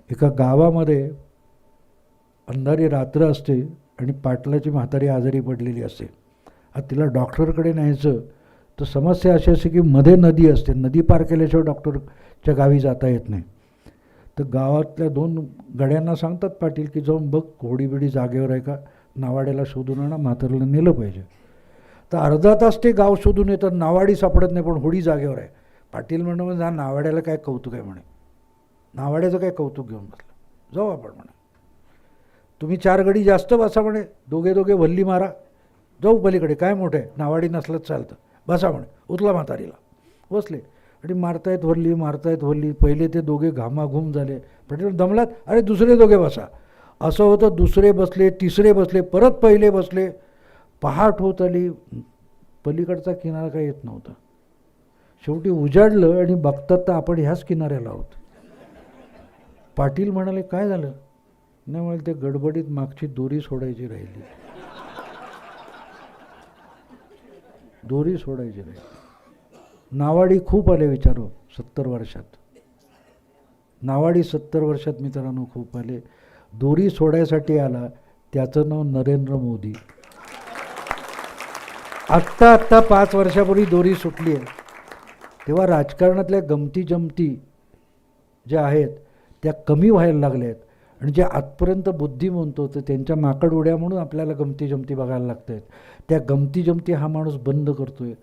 एका गावामध्ये अंधारी रात्र असते आणि पाटलाची म्हातारी आजारी पडलेली असते. आता तिला डॉक्टरकडे न्यायचं तर समस्या अशी असते की मध्ये नदी असते, नदी पार केल्याशिवाय डॉक्टरच्या गावी जाता येत नाही. तर गावातल्या 2 गड्यांना सांगतात पाटील की जाऊन बघ होडीबिडी जागेवर आहे का, नावाड्याला शोधून आणा, म्हातारीला नेलं पाहिजे. तर अर्धा तास ते गाव शोधून येतात, नावाडी सापडत नाही, पण होडी जागेवर आहे. पाटील म्हणणं जा, नावाड्याला काय कौतुक आहे म्हणे, नावाड्याचं काय कौतुक घेऊन बसलं, जाऊ आपण म्हणे. तुम्ही 4 गडी जास्त बसा म्हणे, दोघे दोघे वल्ली मारा, जाऊ पलीकडे, काय मोठं आहे, नावाडी नसलंच चालतं, बसा म्हणे, उचला म्हातारीला. बसले आणि मारतायत वल्ली. पहिले ते दोघे घामाघूम झाले. पाटील दमलात, अरे दुसरे दोघे बसा. असं होतं, दुसरे बसले, तिसरे बसले, परत पहिले बसले. पहाट होत आली, पलीकडचा किनारा काही येत नव्हता. शेवटी उजाडलं आणि बघतात तर आपण ह्याच किनाऱ्याला आहोत. पाटील म्हणाले काय झालं, नाही म्हणाले ते गडबडीत मागची दोरी सोडायची राहिली. दोरी सोडायची राहिली. नावाडी खूप आले विचारो 70 वर्षात. नावाडी 70 वर्षात मित्रांनो खूप आले. दोरी सोडायसाठी आला, त्याचं नाव नरेंद्र मोदी. आत्ता 5 वर्षापूर्वी दोरी सुटली आहे. तेव्हा राजकारणातल्या गमती जमती ज्या आहेत त्या कमी व्हायला लागल्या आहेत. आणि जे आजपर्यंत बुद्धी म्हणतो तर त्यांच्या माकड उड्या म्हणून आपल्याला गमती जमती बघायला लागत आहेत. त्या गमती जमती हा माणूस बंद करतोय.